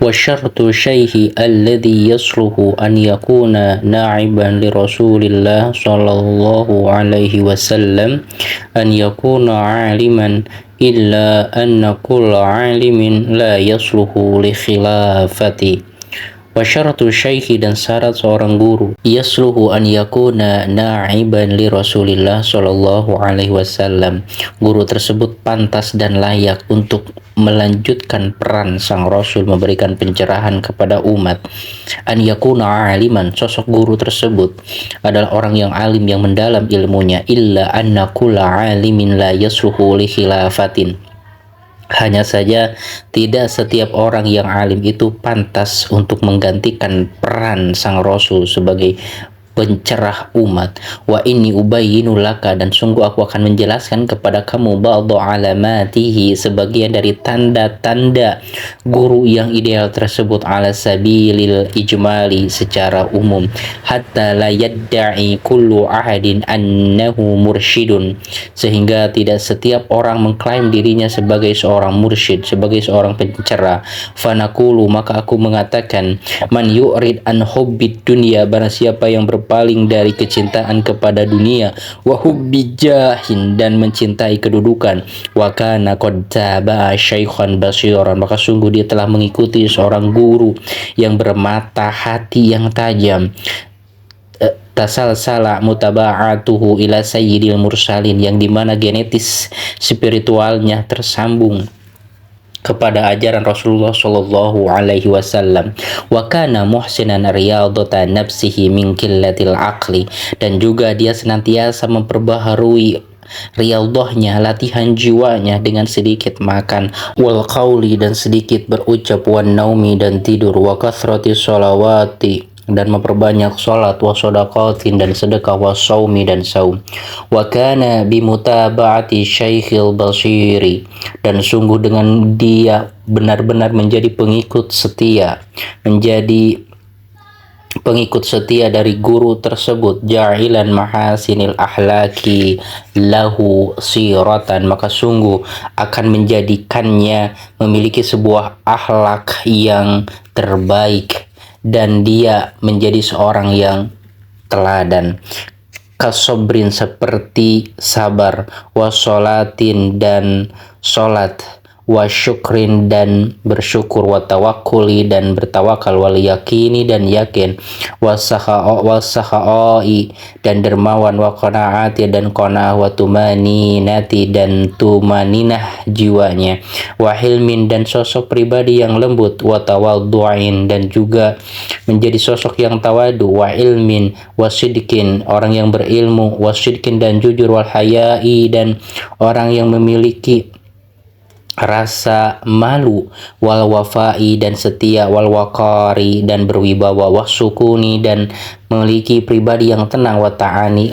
وشرط الشيخ الذي يصلح أن يكون نائبا لرسول الله صلى الله عليه وسلم أن يكون عالما إلا أن كل عالم لا يصلح لخلافته. Wa syaratu syaikhi, dan syarat seorang guru, yasluhu an yakuna na'iban li Rasulillah sallallahu alaihi wasallam. Guru tersebut pantas dan layak untuk melanjutkan peran sang Rasul memberikan pencerahan kepada umat. An yakuna aliman, sosok guru tersebut adalah orang yang alim, yang mendalam ilmunya. Illa anna kulla alimin la yasluhu li khilafatin. Hanya saja tidak setiap orang yang alim itu pantas untuk menggantikan peran sang Rasul sebagai pencerah umat. Wa inni ubayyinu laka, dan sungguh aku akan menjelaskan kepada kamu ba'dhu alamatihi, sebagian dari tanda-tanda guru yang ideal tersebut, ala sabilil ijmali, secara umum, hatta la yadda'i kullu ahadin annahu mursyidun, sehingga tidak setiap orang mengklaim dirinya sebagai seorang mursyid, sebagai seorang pencerah. Fanaqulu, maka aku mengatakan, man yu'rid an hubbid dunya, barang siapa yang berpaling dari kecintaan kepada dunia, wa hubbi jahin, dan mencintai kedudukan, wa kana qad taba'a syaikhan basiran, maka sungguh dia telah mengikuti seorang guru yang bermata hati yang tajam. Tasalsala mutaba'atuhu ila sayyidil mursalin, yang dimana genetis spiritualnya tersambung kepada ajaran Rasulullah Shallallahu Alaihi Wasallam. Wa kana muhsinan riyadata nafsihi min qillatil aqli, dan juga dia senantiasa memperbaharui riyadhahnya, latihan jiwanya, dengan sedikit makan, wal qauli, dan sedikit berucap, wan naumi, dan tidur, wa kathrati sholawati, dan memperbanyak salat, wa shadaqatin, dan sedekah, wa saumi, dan saum. Wa kana bimutaba'ati syaikhil basiri, dan sungguh dengan dia benar-benar menjadi pengikut setia, dari guru tersebut, ja'ilan mahasinil ahlaki lahu siratan, maka sungguh akan menjadikannya memiliki sebuah akhlak yang terbaik, dan dia menjadi seorang yang teladan. Kasobrin, seperti sabar, wasolatin, dan solat, wasyukrin, dan bersyukur, watawakuli, dan bertawakal, wal yakini, dan yakin, wasahaoi, dan dermawan, wa qanaati, dan qanaah, wa tumaninati, dan tumaninah jiwanya, wa hilmin, dan sosok pribadi yang lembut, wa tawaddu'in, dan juga menjadi sosok yang tawadu, wa ilmin, wa sidqin, orang yang berilmu, wa sidqin, dan jujur, wal hayai, dan orang yang memiliki rasa malu, wal wafai, dan setia, wal waqari, dan berwibawa, wasukuni, dan memiliki pribadi yang tenang, wa ta'ani,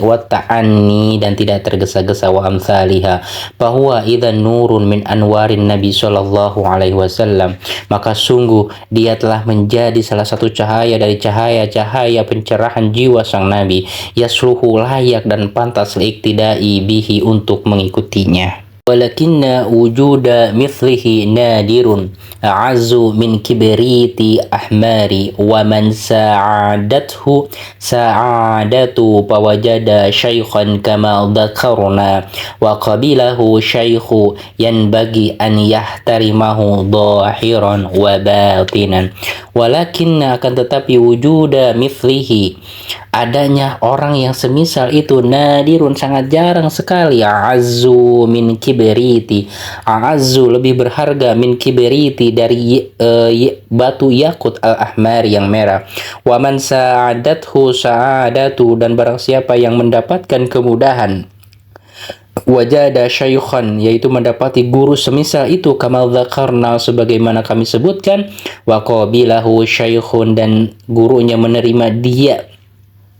dan tidak tergesa-gesa, wa amthaliha, bahwa idzan nurun min anwarin nabi sallallahu alaihi wasallam, maka sungguh dia telah menjadi salah satu cahaya dari cahaya-cahaya pencerahan jiwa sang nabi, yasluhu, layak dan pantas, liiktidai bihi, untuk mengikutinya. Walakinna wujuda mithlihi nadirun a'azzu min kibriti ahmari, wa man sa'adathu sa'adatu fawajada syaikhan kama dhakarna, wa qabilahu syaikhu yanbagi an yahtarimahu dhahiran wa batinan. Walakinna, akan tetapi, wujuda mithlihi, adanya orang yang semisal itu, nadirun, sangat jarang sekali, a'azzu min kibriti, a'azzu, lebih berharga, min kibriti, dari batu yakut al-ahmar, yang merah, wa man sa'adathu sa'adatu, dan barang siapa yang mendapatkan kemudahan, wajada syaikhan, yaitu mendapati guru semisal itu, kama dzakarna, sebagaimana kami sebutkan, wa qabilahu syaikhun, dan gurunya menerima dia,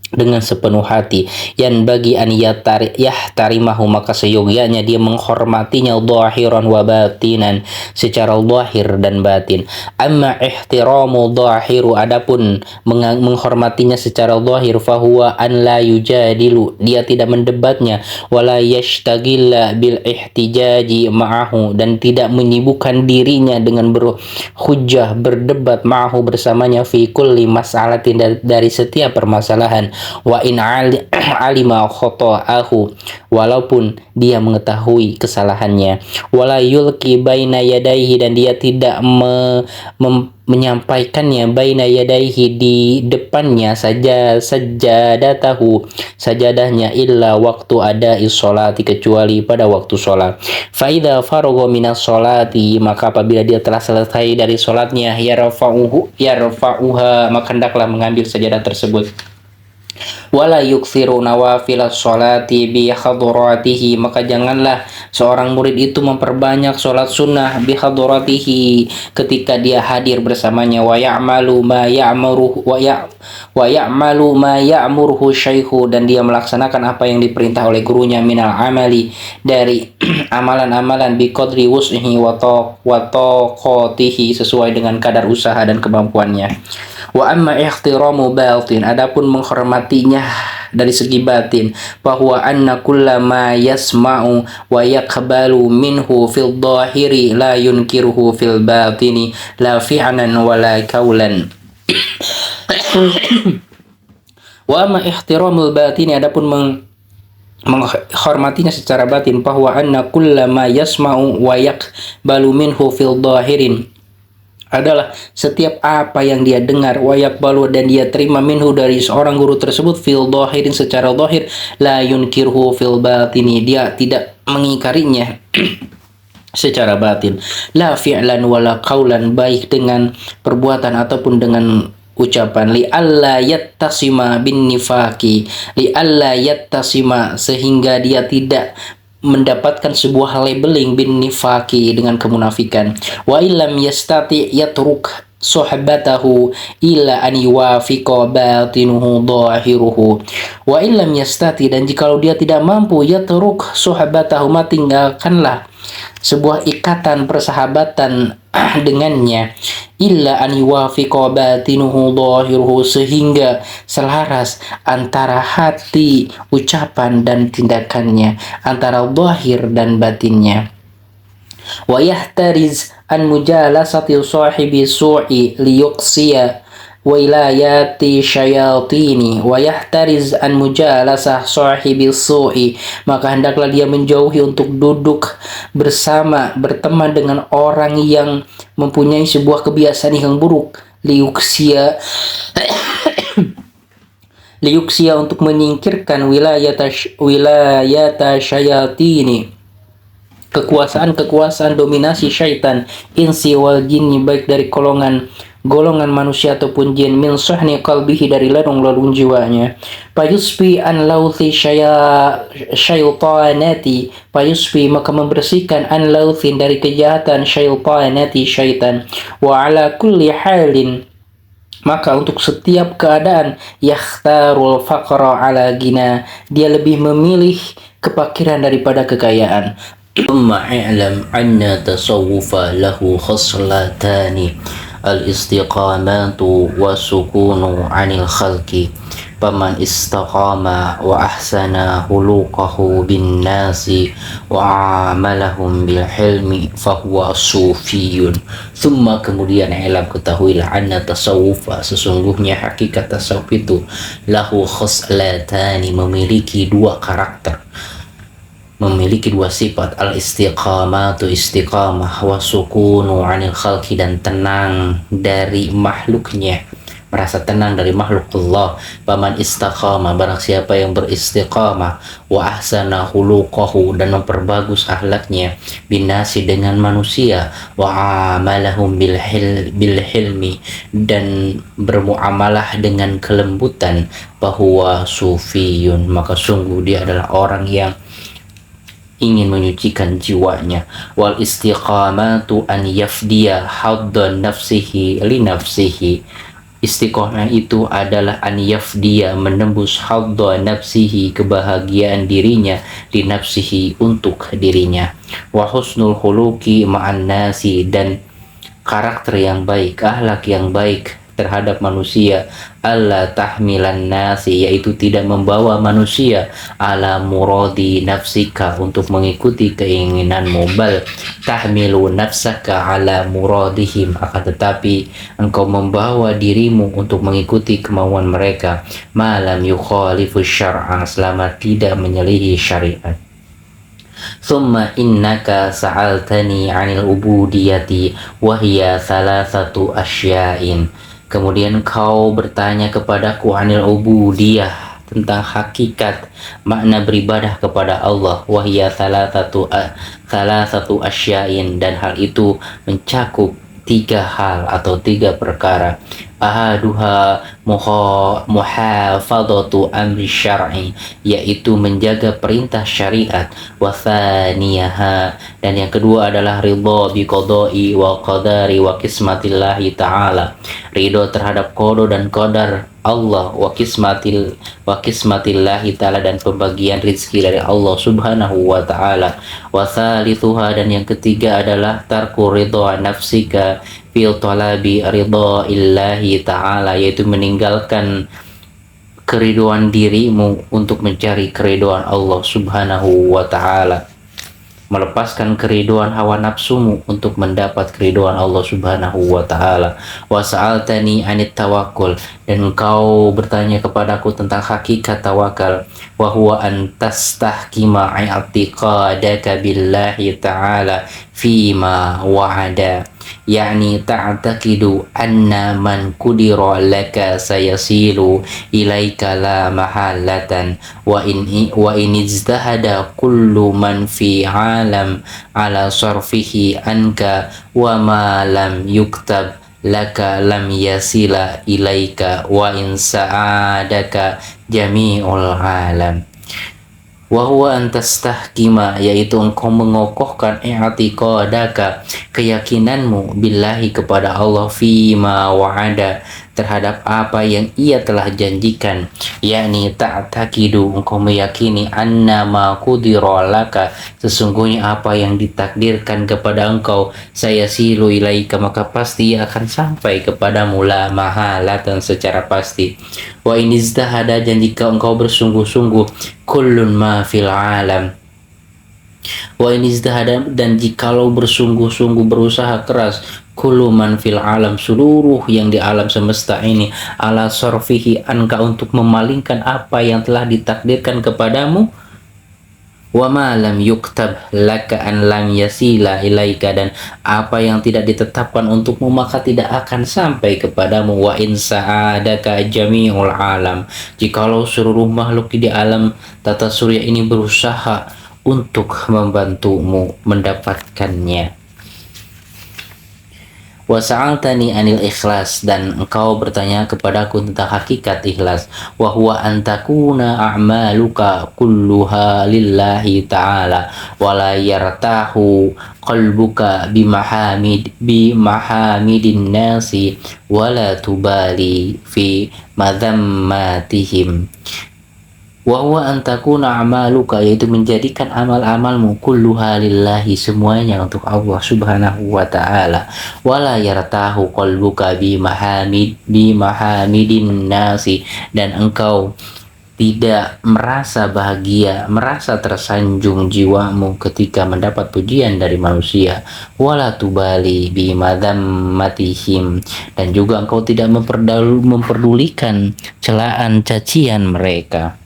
dengan sepenuh hati, yang bagi an yahtarimahu, maka seyogianya dia menghormatinya zahiran wa batinan, secara zahir dan batin. Amma ihtiramu zahiru, adapun menghormatinya secara zahir, fahuwa an la yujadilu, dia tidak mendebatnya, wala yashtagilla bil ihtijaji ma'ahu, dan tidak menyibukkan dirinya dengan berhujjah, berdebat ma'ahu bersamanya, fi kulli mas'alatin, dari setiap permasalahan. Wa in alima khata'ahu, walaupun dia mengetahui kesalahannya. Wala yulki baina yadaihi, dan dia tidak menyampaikannya baina yadaihi, di depannya saja sajadahnya, illa waktu ada sholati, kecuali pada waktu sholat. Fa idza faragha minas sholati, maka apabila dia telah selesai dari sholatnya, yarfa'uha, maka hendaklah mengambil sajadah tersebut. Wala yukthiru nawafil sholati bi hadratihi, maka janganlah seorang murid itu memperbanyak sholat sunnah bi hadratihi, ketika dia hadir bersamanya. Wa ya'malu ma ya'muruhu syaikhu, dan dia melaksanakan apa yang diperintah oleh gurunya, minal amali, dari amalan-amalan, bi qadri wus'ihi wa taqatihi, sesuai dengan kadar usaha dan kemampuannya. Wa amma ihtiramu batin, adapun menghormatinya dari segi batin, bahwa anna kullama yasma'u wa yaqbalu minhu fil dhahiri la yunkiruhu fil batini, la fi'lan wala kaulan. Wa amma ihtiramul batini, adapun menghormatinya secara batin, bahwa anna kullama yasma'u wa yaqbalu minhu fil dhahirin, adalah setiap apa yang dia dengar, wayak balu, dan dia terima minhu, dari seorang guru tersebut, fil dhahirin, secara dhahir, la yunkirhu fil batini, dia tidak mengingkarinya secara batin. La fi'lan wala qaulan, baik dengan perbuatan ataupun dengan ucapan. Li alla yattasima bin nifaqi, li alla yattasima, sehingga dia tidak mendapatkan sebuah labeling bin nifaki, dengan kemunafikan. Wa illam yastati yatruk sohbatahu illa an yuwafiqa batinuhu dhahiruhu. Wa illam yastati, dan jikalau dia tidak mampu, yatruk sohbatahu, tinggalkanlah sebuah ikatan persahabatan dengannya, illa an yuwafiqa batinuhu dhahiruhu, sehingga selaras antara hati, ucapan dan tindakannya, antara zahir dan batinnya. Wa yahtariz an mujalasati sahibi su'i liyuqsiya wilayati syayatini, wa yahtariz an mujalasah sahibi su'i, maka hendaklah dia menjauhi untuk duduk bersama, berteman dengan orang yang mempunyai sebuah kebiasaan yang buruk. Liyuksia untuk menyingkirkan wilayata syayatini, kekuasaan dominasi syaitan, insi wal jinni, baik dari golongan manusia ataupun jin, min sahni qalbihi, dari ladung jiwanya. Payusfi an lauthi syaitanati, payusfi, maka membersihkan, an lauthin, dari kejahatan, syaitanati, syaitan. Wa ala kulli halin, maka untuk setiap keadaan, yakhtarul faqra ala gina, dia lebih memilih kefakiran daripada kekayaan. Thumma i'lam anna tasawwufa lahu khaslatani, al-istiqamatu wa sukunu 'anil khalqi, faman istaqama wa ahsana huluqahu bin nasi wa amalahum bil hilmi fahuwa sufiyun. Thumma, kemudian, ilam, ketahuilah, anna tasawufa, sesungguhnya hakikat tasawuf itu, lahu khaslatani, memiliki dua karakter, memiliki dua sifat, al-istiqamatu, istiqamah, wa sukunu 'anil khalqi, dan tenang dari makhluknya, merasa tenang dari makhluk Allah. Paman istaqama, barang siapa yang beristiqamah, wa ahsana huluqahu, dan memperbagus akhlaknya, binasi, dengan manusia, wa amalahum bil hilmi, dan bermuamalah dengan kelembutan, bahwa sufiyun, maka sungguh dia adalah orang yang ingin menyucikan jiwanya. Wal istiqamatu an yafdiya haddan nafsihi li nafsihi, Istiqomah itu adalah an yafdiya, menembus hadda nafsihi, kebahagiaan dirinya, di nafsihi, untuk dirinya. Wa husnul khuluqi ma'an nasi, dan karakter yang baik, akhlak yang baik terhadap manusia. Allah tahmilan nasi, yaitu tidak membawa manusia ala muradi nafsika, untuk mengikuti keinginanmu, bal tahmilu nafsaka ala muradihim, akan tetapi engkau membawa dirimu untuk mengikuti kemauan mereka, malam yukhalifu syar'a, selama tidak menyelihi syariat. Summa innaka sa'altani 'anil ubudiyati wa hiya thalathatu asya'in. Kemudian kau bertanya kepadaku 'anil ubudiyah, tentang hakikat makna beribadah kepada Allah, wa hiya thalathatu asya'in, dan hal itu mencakup tiga hal atau tiga perkara. Ahaduha muhafadatu amri syar'i, yaitu menjaga perintah syariat. Wa thaniyaha, dan yang kedua adalah ridha bi qada'i wa qadari wa qismatillahi ta'ala, ridho terhadap qada dan qadar Allah, wa qismatillahi ta'ala, dan pembagian rezeki dari Allah subhanahu wa ta'ala. Wa thalithuha, dan yang ketiga adalah tarku ridha nafsika fi talabi ridha illahi ta'ala, yaitu meninggalkan keriduan dirimu untuk mencari keriduan Allah subhanahu wa ta'ala, melepaskan keriduan hawa nafsumu untuk mendapat keriduan Allah subhanahu wa ta'ala. Wa sa'altani anit tawakkul, dan engkau bertanya kepadaku tentang hakikat tawakal. Wa huwa an tastahkima i'tiqadaka billahi ta'ala fima wa'ada, yakni ta'taqidu anna man qudira laka sayasilu ilaika la mahalatan, wa in ijtahada kullu man fi alam ala sarfihi anka, wa ma lam yuktab laka lam yasila ilaika, wa in sa'adaka jami'ul alam. Wa huwa antastahkima, yaitu engkau mengokohkan i'tiqadaka, keyakinanmu, billahi, kepada Allah, fima wa'ada, terhadap apa yang ia telah janjikan, yakni ta'taqidu, engkau meyakini, anna ma qudira laka, sesungguhnya apa yang ditakdirkan kepada engkau, sayasilu ilaika, maka pasti ia akan sampai kepadamu, la mahalatan, secara pasti. Wa in izdahada, dan jika engkau bersungguh-sungguh, kullun ma fil alam, wa in izdahada, dan jikalau bersungguh-sungguh, berusaha keras, kullu man fil alam, seluruh yang di alam semesta ini, ala sarfihi anka, untuk memalingkan apa yang telah ditakdirkan kepadamu, wa ma lam yuktab laka an lam yasila ilaika, dan apa yang tidak ditetapkan untukmu maka tidak akan sampai kepadamu. Wa in sa'adaka jami'ul alam, jikalau seluruh makhluk di alam tata surya ini berusaha untuk membantumu mendapatkannya. Wa sa'altani anil ikhlas, dan engkau bertanya kepadaku tentang hakikat ikhlas. Wa huwa antakuna a'maluka kulluha lillahi ta'ala, wa la yartahu qalbuka bimahamidin nasi, wa la tubali fi madhammatihim. Wa huwa antakuna a'maluka, yaitu menjadikan amal-amalmu, kulluha lillahi, semuanya untuk Allah subhanahu wa ta'ala, wala yartahu qalbuka bimahamidin nasi, dan engkau tidak merasa bahagia, merasa tersanjung jiwamu ketika mendapat pujian dari manusia. Wala tubali bimadhammatihim, dan juga engkau tidak memperdulikan celaan cacian mereka.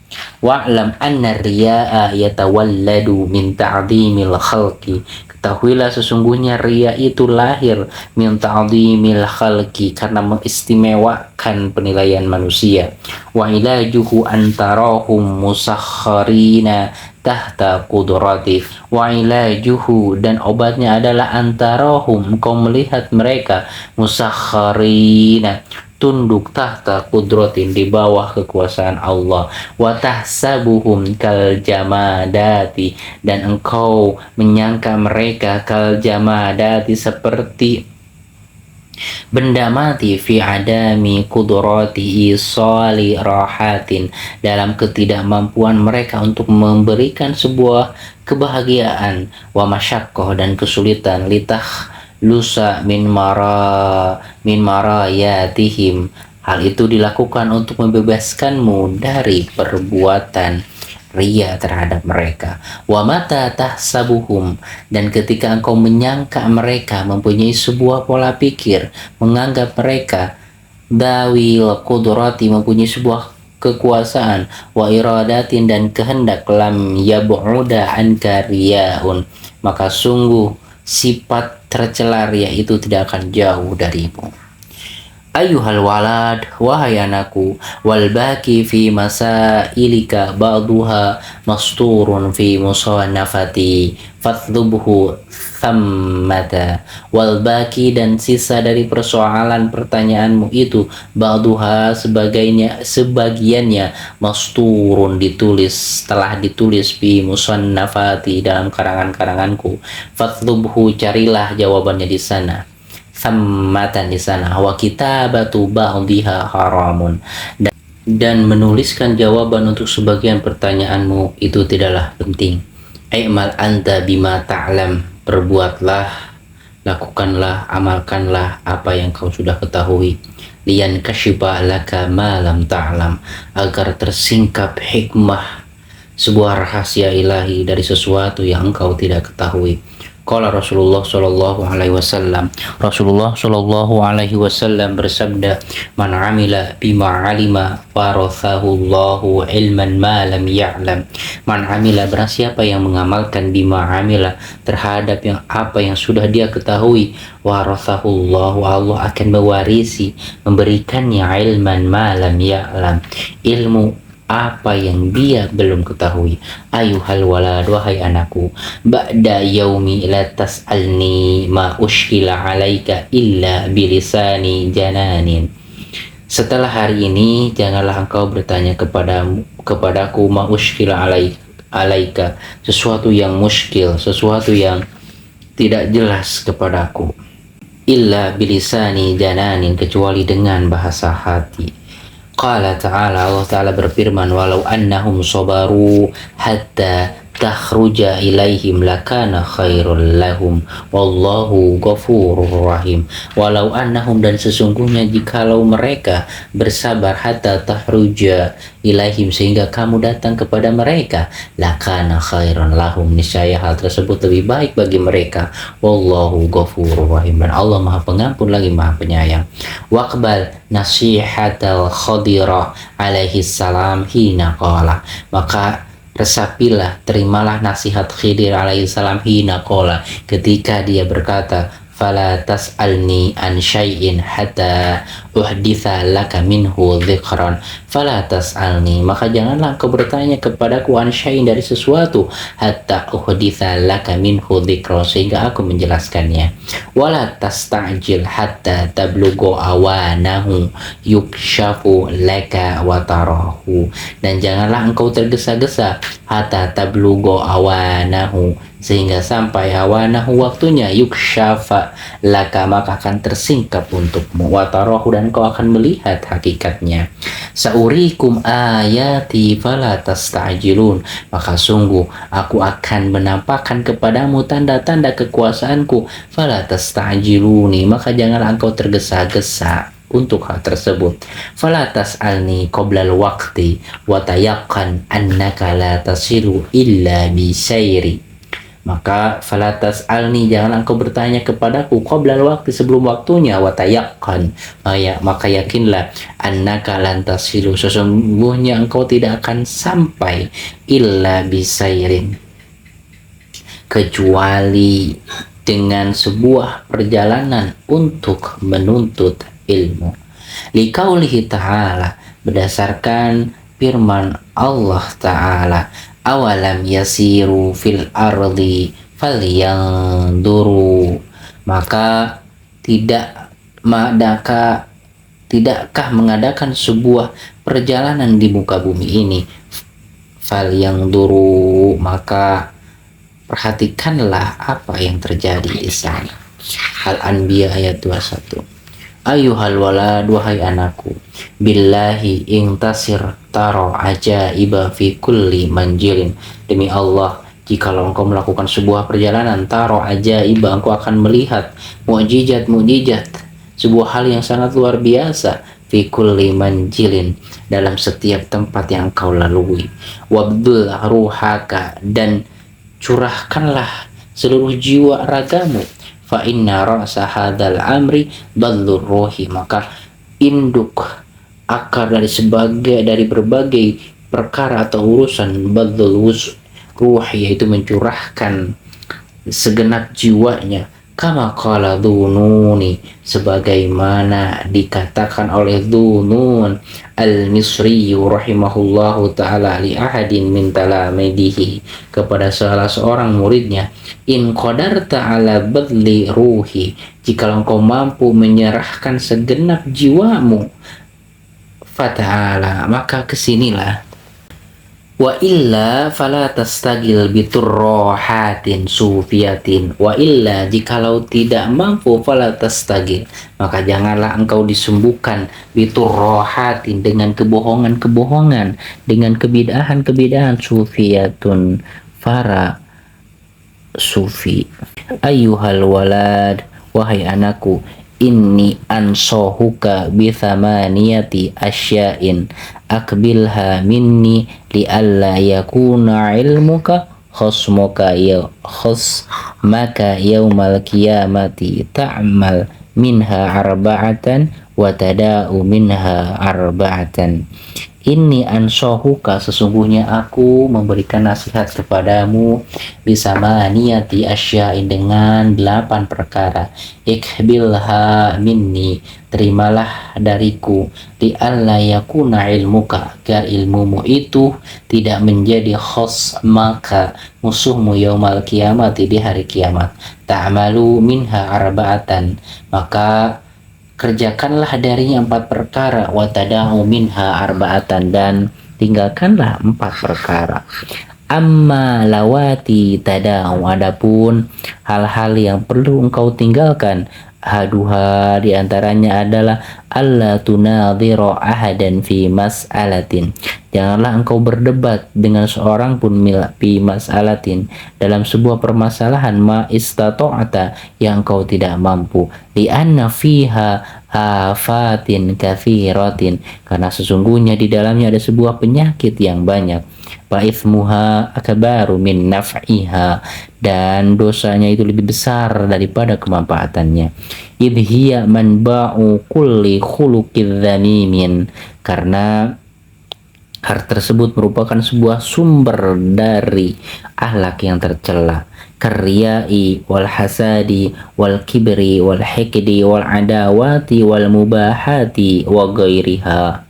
Wa'lam anna riya'a yatawalladu min ta'dhimil khalqi, ketahuilah sesungguhnya riya itu lahir min ta'dhimil khalqi, karena mengistimewakan penilaian manusia. Wa ilajuhu antarahum musakharina tahta qudrati, wa ilajuhu, dan obatnya adalah antarahum, engkau melihat mereka, musakharina, tunduk, tahta qudratin, di bawah kekuasaan Allah, wa tahsabuhum kal jamadati, dan engkau menyangka mereka kal jamadati, seperti Benda mati fi adami kudrati isali rahatin, dalam ketidakmampuan mereka untuk memberikan sebuah kebahagiaan, wa masyaqqah dan kesulitan, litah lusa min marayatihim, hal itu dilakukan untuk membebaskanmu dari perbuatan ria terhadap mereka. Wa mata tahsabuhum, dan ketika engkau menyangka mereka mempunyai sebuah pola pikir, menganggap mereka dawil qudrati, mempunyai sebuah kekuasaan, wa iradatin dan kehendak, lam yab'uda anka riyaun, maka sungguh sifat tercela ria itu tidak akan jauh darimu. Ayuhal walad, wahai anakku, wal baki fi masailika ba'duha masturun fi musannafati fatlubhu thammata. Wal baki, dan sisa dari persoalan pertanyaanmu itu, ba'duha sebagiannya, masturun ditulis, telah ditulis, fi musannafati dalam karangan-karanganku, fatlubhu carilah jawabannya di sana, sammatan di sana, wa kitabatu ba'dhiha haramun, dan menuliskan jawaban untuk sebagian pertanyaanmu itu tidaklah penting. I'mal anta bima ta'lam, perbuatlah, lakukanlah, amalkanlah apa yang kau sudah ketahui. Liyan kashiba laka ma lam ta'lam, agar tersingkap hikmah, sebuah rahasia ilahi dari sesuatu yang engkau tidak ketahui. Qala Rasulullah sallallahu alaihi wasallam, Rasulullah sallallahu alaihi wasallam bersabda, man amila bima alima warathahu Allahu ilman ma lam ya'lam. Man amila, barang siapa yang mengamalkan, bima amila, terhadap apa yang sudah dia ketahui, warathahu Allahu, Allah akan mewarisi, memberikannya, ilman ma lam ya'lam, ilmu apa yang dia belum ketahui. Ayuhal walad, wahai anakku, ba'da yaumi la tas'alni ma ushkila alaika illa bilisani jananin. Setelah hari ini janganlah engkau bertanya kepadaku ma ushkila alaika, sesuatu yang muskil, sesuatu yang tidak jelas kepadaku, illa bilisani jananin, kecuali dengan bahasa hati. Qala ta'ala, Allah Ta'ala berfirman, walau annahum sabaru hatta takhruja ilaihim lakana khairul lahum wallahu ghafurur rahim. Walau annahum, dan sesungguhnya jikalau mereka bersabar, hatta tahruja ilaihim, sehingga kamu datang kepada mereka, lakana khairun lahum, niscaya hal tersebut lebih baik bagi mereka, wallahu ghafurur rahim, dan Allah Maha Pengampun lagi Maha Penyayang. Waqbal nasihatal Khadirah alaihi salam hina qala, maka resapilah, terimalah nasihat Khidir alaihi salam hina qala, ketika dia berkata, fala tas'alni an syai'in hatta uhditha laka minhu dzikran. Fala tas'alni, maka janganlah engkau bertanya kepadaku, an syai'in, dari sesuatu, hatta uhditha laka minhu dzikran, sehingga aku menjelaskannya. Wala tasta'jil hatta tablughu awanahu yukshafu laka wa tarahu, dan janganlah engkau tergesa-gesa, hatta tablughu awanahu, sehingga sampai awanahu, waktunya, yukshafa laka, maka akan tersingkap untukmu, watarahu, dan kau akan melihat hakikatnya. Saurikum ayati fala tasta'jilun, maka sungguh aku akan menampakkan kepadamu tanda-tanda kekuasaanku, fala tasta'jiluni, maka janganlah engkau tergesa-gesa untuk hal tersebut. Fala tas'alni qoblal waqti wa tayaqqan annaka la tasilu illa bi sayri, maka falatas alni, jangan engkau bertanya kepadaku, qoblal waktu, sebelum waktunya, watayakkan, maka yakinlah, annaka lantasilu, sesungguhnya engkau tidak akan sampai, illa bisairin, kecuali dengan sebuah perjalanan untuk menuntut ilmu. Liqaulihi ta'ala, berdasarkan firman Allah Ta'ala, awalam yasiru fil ardi falyanzuru, maka tidakkah mengadakan sebuah perjalanan di muka bumi ini, falyanzuru, maka perhatikanlah apa yang terjadi di sana. Al-Anbiya ayat 21. Ayuhal walad, wahai anakku, billahi ingtasir taro ajaiba fi kulli manjilin. Demi Allah, jikalau engkau melakukan sebuah perjalanan, taro ajaiba, engkau akan melihat mukjizat-mukjizat, sebuah hal yang sangat luar biasa, fi kulli manjilin, dalam setiap tempat yang engkau lalui. Wabdul ruhaka, dan curahkanlah seluruh jiwa ragamu. Fa inna ra'sa hadzal amri dallur ruhi, maka induk akar dari berbagai perkara atau urusan badzul ruhi, yaitu mencurahkan segenap jiwanya. Kama qala Dzununi, sebagaimana dikatakan oleh Dzunun al-Misri rahimahullahu ta'ala li ahadin min talamidihi, kepada salah seorang muridnya, in qadarta ala badli ruhi, jika engkau mampu menyerahkan segenap jiwamu, fata'ala, maka kesinilah. Wa illa fala tastagil biturrohatin sufiatin. Wa illa, jikalau tidak mampu, fala tastagil, maka janganlah engkau disembuhkan biturrohatin, dengan kebohongan-kebohongan, dengan kebidahan-kebidahan sufiatun, para sufi. Ayyuhal walad, wahai anakku, inni ansohuka bithamaniyati asya'in akbilha minni lialla yakuna ilmuka khosmaka khosmaka yaumal qiyamati ta'mal minha arba'atan wa tada'u minha arba'atan. Inni ansohuka, sesungguhnya aku memberikan nasihat kepadamu, bisama niyati asya'in, dengan 8 perkara. Ikbilha minni, terimalah dariku, li'alla yakuna ilmuka, agar ilmumu itu tidak menjadi khosmaka, musuhmu, yaumal kiamati, di hari kiamat. Ta'malu minha arba'atan, maka kerjakanlah darinya 4 perkara, watadahu minha arba'atan, dan tinggalkanlah 4 perkara. Amma lawati tadahu, adapun hal-hal yang perlu engkau tinggalkan, haduha, diantaranya adalah alla tunadhira ahadan fi mas'alatin, janganlah engkau berdebat dengan seorang pun fi mas'alatin, dalam sebuah permasalahan, ma istata'ata, yang engkau tidak mampu, li'anna fiha afatin kathiratin, karena sesungguhnya di dalamnya ada sebuah penyakit yang banyak. Wa ithmuha akbaru min naf'iha, dan dosanya itu lebih besar daripada kemanfaatannya. Idhiya manba'u kulli khuluqidz dzanimin, karena hal tersebut merupakan sebuah sumber dari akhlak yang tercela. Karyai wal hasadi wal kibri wal hikdi wal adawati wal mubahati wa ghairiha,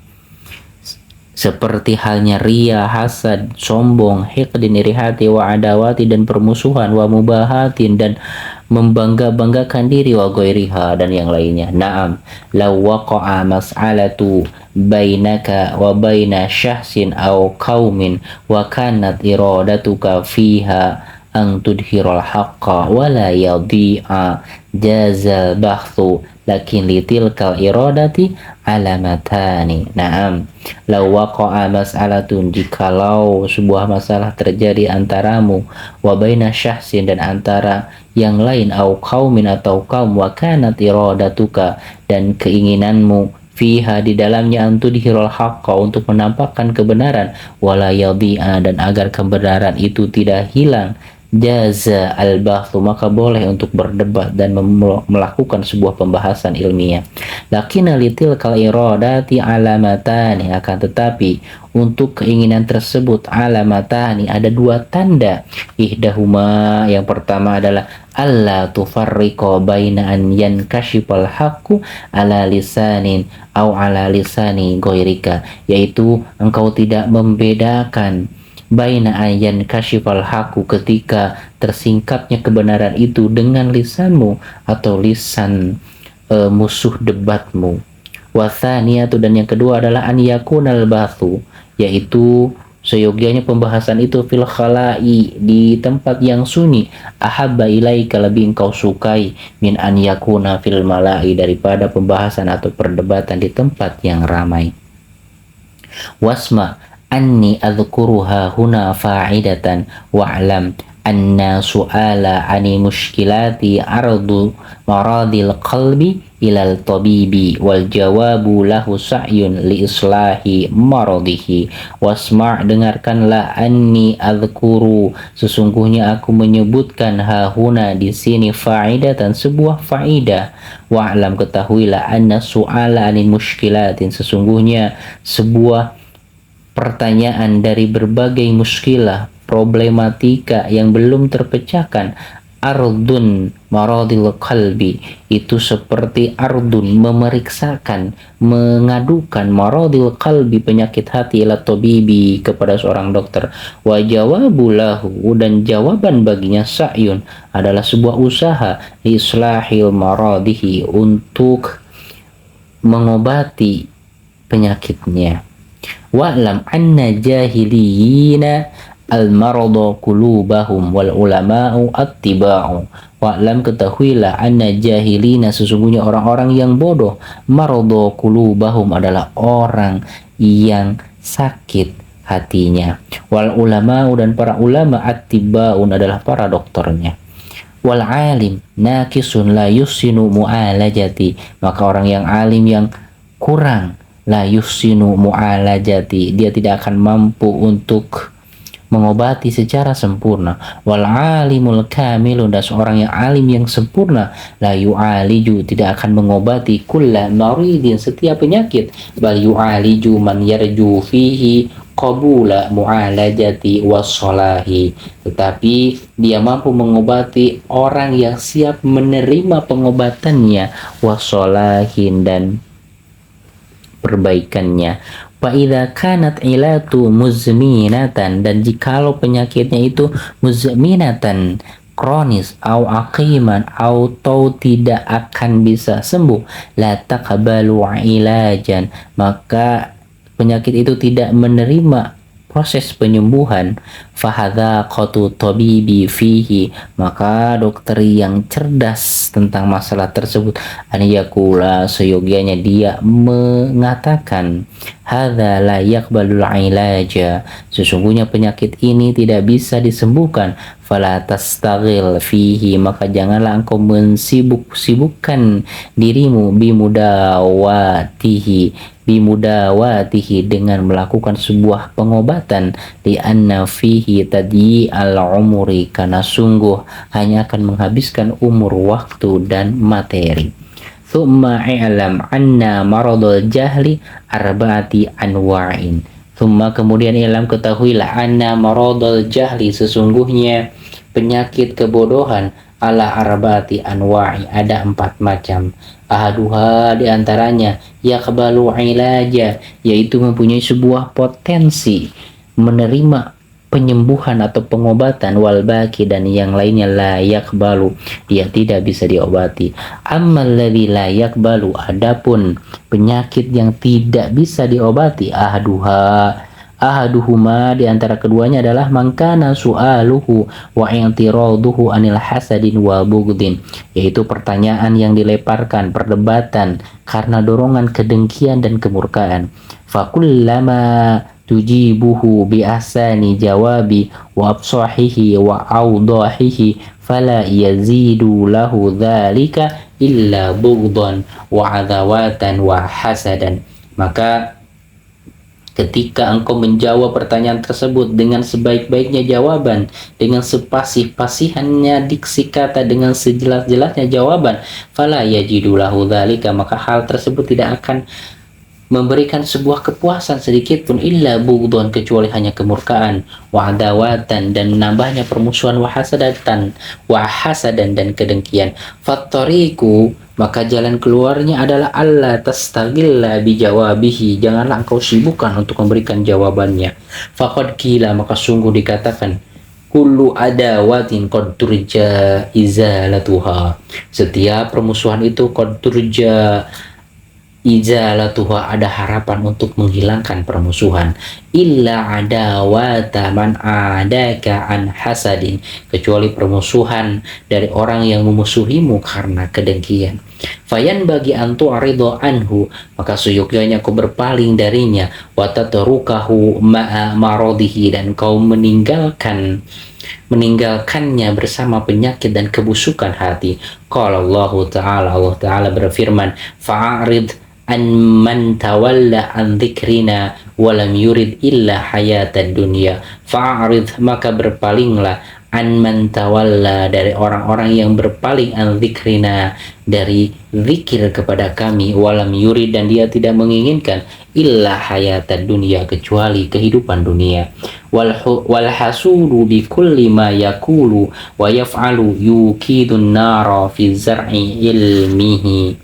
seperti halnya ria, hasad, sombong, hikdin, iri hati, wa adawati, dan permusuhan, wa mubahatin, dan membangga-banggakan diri, wa ghairiha, dan yang lainnya. Naam, law waqa'a mas'alatu bainaka wa baina syahsin aw qaumin wa kanat iradatuka fiha ang tudhirul haqqa wa la yadhi'a jazal bahthu, lakin litilkal iradati alamatani. Naam, law waqa'a mas'alatun, jikalau sebuah masalah terjadi antaramu, wa baina syahsin, dan antara yang lain, au qaumin, atau kaum, wa kanat iradatuka, dan keinginanmu, fiha, di dalamnya, antudhirul haqqa, untuk menampakkan kebenaran, wala yadhi'a, dan agar kebenaran itu tidak hilang, jaza al-bahthu, maka boleh untuk berdebat dan melakukan sebuah pembahasan ilmiah. Lakina litil kal iradati alamatani, akan tetapi untuk keinginan tersebut alamatani, ada 2 tanda. Ihdahuma, yang pertama adalah alla tufarriqa baina an yankashifal haqqu ala lisanin au ala lisani ghairika, yaitu engkau tidak membedakan baina ayan kasyifal haku, ketika tersingkapnya kebenaran itu dengan lisanmu atau lisan musuh debatmu. Wathaniyatu, dan yang kedua adalah an yakunal bathu, yaitu seyogianya pembahasan itu fil khala'i, di tempat yang sunyi, ahabba ilaika, lebih engkau sukai, min an yakuna fil mala'i, daripada pembahasan atau perdebatan di tempat yang ramai. Wasma anni adhkuruha huna fa'idatan wa'lam anna su'ala ani mushkilati ardu maradil qalbi ilal tabibi wal jawabu lahu sa'yun li islahi maradihi. Wasma', dengarkanlah, anni adhkuru, sesungguhnya aku menyebutkan, hahuna, di sini, fa'idatan, sebuah faidah. Wa'lam, ketahuilah, anna su'ala ani mushkilatin, sesungguhnya sebuah pertanyaan dari berbagai muskilah, problematika yang belum terpecahkan, ardun maradil qalbi, itu seperti ardun, memeriksakan, mengadukan, maradil qalbi, penyakit hati, ila tabibi, kepada seorang dokter. Wa jawabulahu, dan jawaban baginya, sa'yun, adalah sebuah usaha, li islahil maradihi, untuk mengobati penyakitnya. Wa'lam anna jahiliyina al-marada qulubahum wal ulama'u attiba'u. Wa'lam, ketahuilah, anna jahilina, sesungguhnya orang-orang yang bodoh, marada qulubahum, adalah orang yang sakit hatinya, wal ulama'u, dan para ulama, attiba'un, adalah para dokternya. Wal alim nakisun la yusinu mu'alajati, maka orang yang alim yang kurang, la yusinu mu'alajati, dia tidak akan mampu untuk mengobati secara sempurna. Wal alimul kamilun, dan seorang yang alim yang sempurna, la yu'aliju, tidak akan mengobati kulla maridin, setiap penyakit, bal yu'aliju man yarju fihi qabula mu'alajati wassalahi, tetapi dia mampu mengobati orang yang siap menerima pengobatannya, wassalahin, dan perbaikannya. Wa idza kanat ilatu muzminatan, dan jikalau penyakitnya itu muzminatan, kronis, au aqiman, atau tidak akan bisa sembuh, la taqbalu ilajan, maka penyakit itu tidak menerima proses penyembuhan, fahadzaqatu tabibi fihi, maka dokter yang cerdas tentang masalah tersebut, an yaqula, seyogianya dia mengatakan, hadza la yaqbalul ilaja, sesungguhnya penyakit ini tidak bisa disembuhkan, fala tastaghil fihi, maka janganlah engkau mensibuk-sibukkan dirimu, bimudawatihi, dengan melakukan sebuah pengobatan, di anna fihi tadi al-umuri, karena sungguh hanya akan menghabiskan umur, waktu, dan materi. Thumma i'lam anna maradul jahli arba'ati anwa'in. Thumma, kemudian, i'lam, ketahuilah, anna maradul jahli, sesungguhnya penyakit kebodohan, ala arba'ati anwa'i, ada 4 macam. Ahaduha, diantaranya, yaqbalu ilaja, yaitu mempunyai sebuah potensi menerima penyembuhan atau pengobatan, wal baki, dan yang lainnya, la yaqbalu, dia tidak bisa diobati. Ammal ladzi la yaqbalu, adapun penyakit yang tidak bisa diobati, ahaduhuma, di antara keduanya adalah mangkana su'aluhu wa i'tiraduhu anil hasadin wa bughdin, yaitu pertanyaan yang dileparkan, perdebatan karena dorongan kedengkian dan kemurkaan. Fakullama tujibuhu bi ahsani jawabi wa absahihi wa awdahihi fala yazidu lahu dzalika illa bughdan wa adawatan wa hasadan. Maka ketika engkau menjawab pertanyaan tersebut dengan sebaik-baiknya jawaban, dengan sepasih-pasihannya diksi kata, dengan sejelas-jelasnya jawaban, fala yajidu lahu dzalika, maka hal tersebut tidak akan memberikan sebuah kepuasan sedikit pun, illa bughdon, kecuali hanya kemurkaan, wa adawatan, dan menambahnya permusuhan, wa hasadan, dan kedengkian. Fattariku, maka jalan keluarnya adalah alla tastaghilla bijawabihi, janganlah engkau sibukkan untuk memberikan jawabannya. Faqad qila, maka sungguh dikatakan, kullu adawatin qad turja izalatuha, setiap permusuhan itu qad turja izalatuha, ada harapan untuk menghilangkan permusuhan, illa adawata man adaka an hasadin, kecuali permusuhan dari orang yang memusuhimu karena kedengkian. Fayan bagi antu arido anhu, maka seyoganya kau berpaling darinya, watatrukahu ma'a marodihi, dan kau meninggalkannya bersama penyakit dan kebusukan hati. Qala Allah Ta'ala, Allah Ta'ala berfirman, fa'arid an man tawalla an dzikrina walam yurid illa hayatad dunya. Fa'arid, maka berpalinglah, an man tawalla, dari orang-orang yang berpaling, an dzikrina, dari zikir kepada kami, walam yurid, dan dia tidak menginginkan, illa hayatad dunya, kecuali kehidupan dunia. Wal hasudu bi kulli ma yakulu wa yaf'alu yukidun nara fi zar'i ilmihi,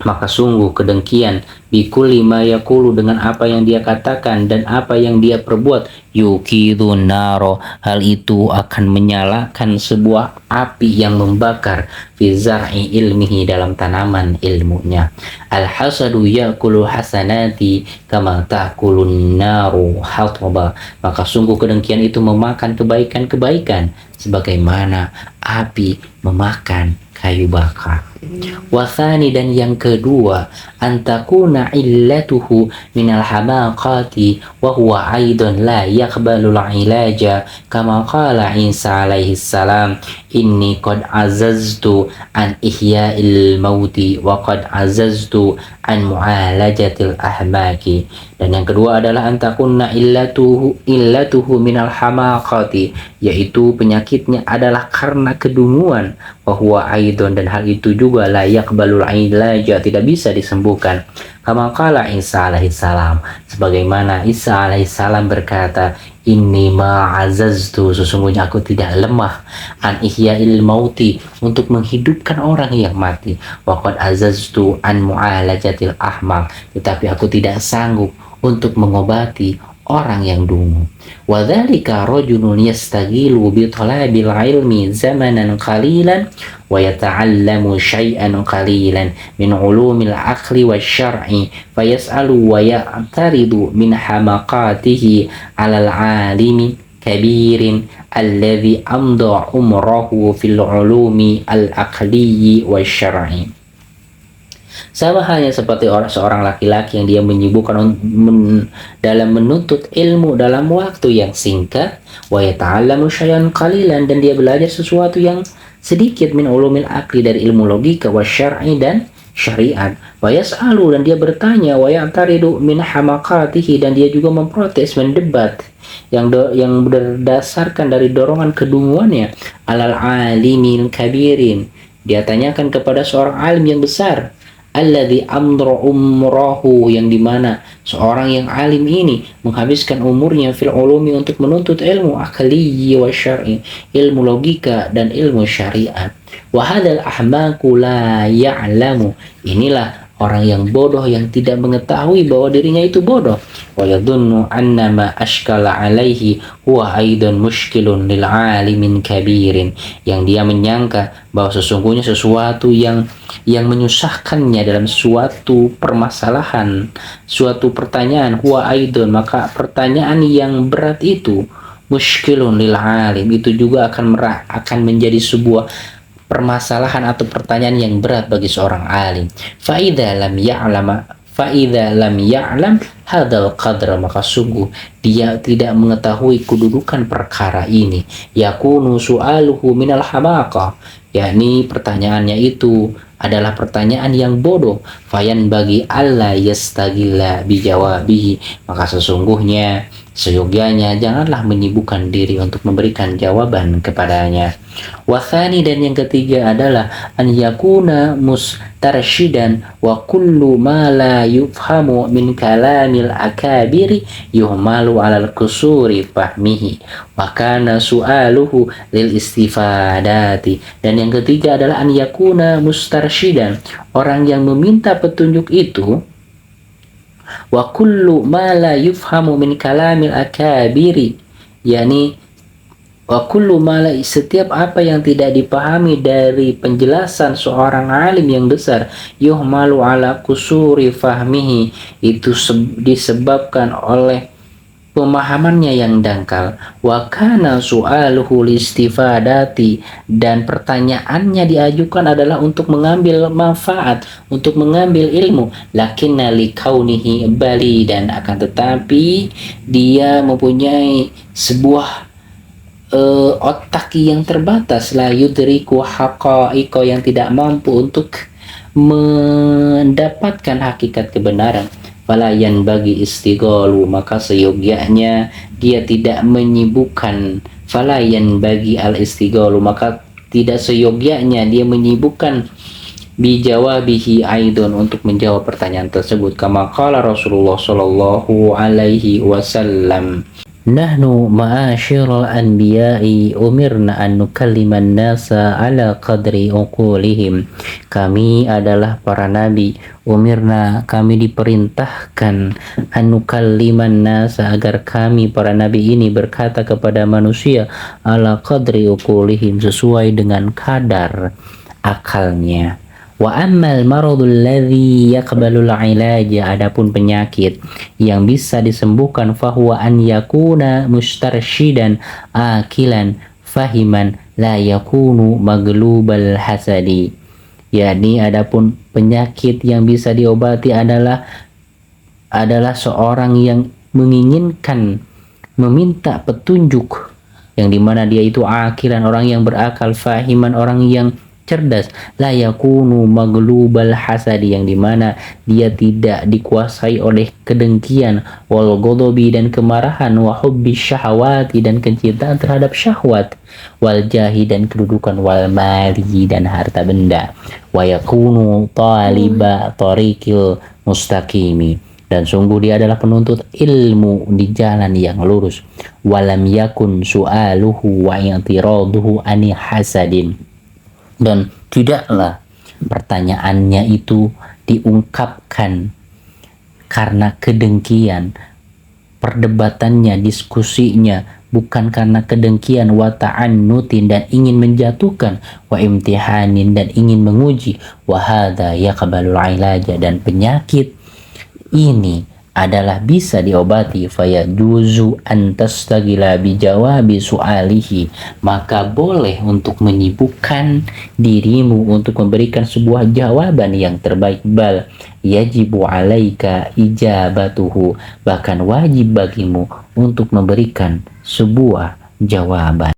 maka sungguh kedengkian bikulli ma yaqulu, dengan apa yang dia katakan dan apa yang dia perbuat, yukidun naro, hal itu akan menyalakan sebuah api yang membakar, fi zar'i ilmihi, dalam tanaman ilmunya. Al hasadu yakulu hasanati kama ta'kulun naru hataba, maka sungguh kedengkian itu memakan kebaikan-kebaikan sebagaimana api memakan kayu bakar. Wasani, dan yang kedua, antakuna illatuhu minal hamaqati wa huwa aidan la yaqbalul ilaja, kama qala Isa alaihi salam, inni qad azaztu an ihya'il mauti wa qad azaztu an mu'alajatil ahmaki. Dan yang kedua adalah antakuna illatuhu minal hamaqati, yaitu penyakitnya adalah karena kedunguan, wa huwa aidon, dan hal itu juga la yaqbalul ilaja, tidak bisa disembuhkan. Kama qala Isa alaihi salam, sebagaimana Isa alaihi salam berkata, inni ma'azaztu, sesungguhnya aku tidak lemah, an ihya'il mauti, untuk menghidupkan orang yang mati, wa qad azaztu an mu'alajatil ahmaq, tetapi aku tidak sanggup untuk mengobati orang yang dungu. Wa dzalika rajulun yastagilu bi talabil ilmi zamanan qalilan wa yata'allamu syai'an qalilan min ulumil aqli wasyar'i, fayas'alu wa ya'taridu min hamaqatihi 'alal 'alimi kabirin alladhi amda umrahu fil ulumi al-aqliyyi wasyar'i. Sama halnya seperti seorang laki-laki yang dia menyibukkan dalam menuntut ilmu dalam waktu yang singkat, wa yata'allamu syai'an qalilan, dan dia belajar sesuatu yang sedikit, min ulumil aqli, dari ilmu logika, wa syar'i, dan syariat, wa yas'alu, dan dia bertanya, wa ya'taridu min hamaqatihi, dan dia juga memprotes, mendebat yang berdasarkan dari dorongan kedunguannya, alal alimin kabirin, dia tanyakan kepada seorang alim yang besar, alladzi amdra umrahu, yang dimana seorang yang alim ini menghabiskan umurnya fil ulumi, untuk menuntut ilmu akli wa syar'i, ilmu logika dan ilmu syariat. Wa hadzal ahmaqu la ya'lamu, inilah orang yang bodoh yang tidak mengetahui bahwa dirinya itu bodoh. Wa yadhunnu annama ashkala alaihi huwa aidan mushkilun lil alimin kabirin, yang dia menyangka bahwa sesungguhnya sesuatu yang menyusahkannya dalam suatu permasalahan, suatu pertanyaan, huwa aidon, maka pertanyaan yang berat itu, mushkilun lil alim, itu juga akan menjadi sebuah permasalahan atau pertanyaan yang berat bagi seorang alim. Fa'idha lam ya'lam hadal qadra, maka sungguh dia tidak mengetahui kedudukan perkara ini. Yakunu su'aluhu minal hamaqah, yakni pertanyaannya itu adalah pertanyaan yang bodoh. Fayan bagi alla yastagilla bijawabihi, maka sesungguhnya seyogyanya janganlah menyibukkan diri untuk memberikan jawaban kepadanya. Wathani, dan yang ketiga adalah an yakuna mustarsyidan wa kullu ma la yufhamu min kalamil akabiri yuhmalu alal kusuri fahmihi wa kana su'aluhu lil istifadati. Dan yang ketiga adalah an yakuna mustarsyidan, orang yang meminta petunjuk itu, wa kullu ma la yufhamu min kalamil akabiri, yakni Wa kullu setiap apa yang tidak dipahami dari penjelasan seorang alim yang besar, yuhmalu ala kusuri fahmihi, itu disebabkan oleh pemahamannya yang dangkal. Wa kana su'aluhu listifadati, dan pertanyaannya diajukan adalah untuk mengambil manfaat, untuk mengambil ilmu. Lakinna likaunihi bali, dan akan tetapi dia mempunyai sebuah otak yang terbatas, la yudriku haqa'iqa, yang tidak mampu untuk mendapatkan hakikat kebenaran. Falayan bagi istighalu, maka seyogyanya dia tidak menyibukkan. Falayan bagi al istighalu, maka tidak seyogyanya dia menyibukkan bijawabihi aidon, untuk menjawab pertanyaan tersebut. Kama qala Rasulullah sallallahu alaihi wasallam, nahnu ma'asyiral anbiya'i umirna an nukalliman nasa ala qadri uqulihim. Kami adalah para nabi, umirna, kami diperintahkan, an nukalliman nasa, agar kami para nabi ini berkata kepada manusia, ala qadri uqulihim, sesuai dengan kadar akalnya. Wa ammal maradul ladzi yaqbalul ilaja, adapun penyakit yang bisa disembuhkan, fahuwa an yakuna mustarsyidan akilan fahiman la yakunu maglubal hasadi. Yani adapun penyakit yang bisa diobati adalah seorang yang menginginkan meminta petunjuk, yang dimana dia itu akilan, orang yang berakal, fahiman, orang yang cerdas, la yakunu maglubal hasadi, yang dimana dia tidak dikuasai oleh kedengkian, wal ghadabi, dan kemarahan, wa hubbi syahwati, dan kecintaan terhadap syahwat, wal jahi, dan kedudukan, wal mali, dan harta benda, wa yakunu taliba tariqil mustaqimi, dan sungguh dia adalah penuntut ilmu di jalan yang lurus. Walam yakun su'aluhu wa i'tiraduhu ani hasadin, dan tidaklah pertanyaannya itu diungkapkan karena kedengkian, perdebatannya, diskusinya bukan karena kedengkian, wa ta'annutin, dan ingin menjatuhkan, wa imtihanin, dan ingin menguji, wa hadza yaqbalul ilaja, dan penyakit ini adalah bisa diobati, fayajuzu an tastagila bijawabi su'alihi, maka boleh untuk menyibukkan dirimu untuk memberikan sebuah jawaban yang terbaik. Bal yajibu alaika ijabatuhu, bahkan wajib bagimu untuk memberikan sebuah jawaban.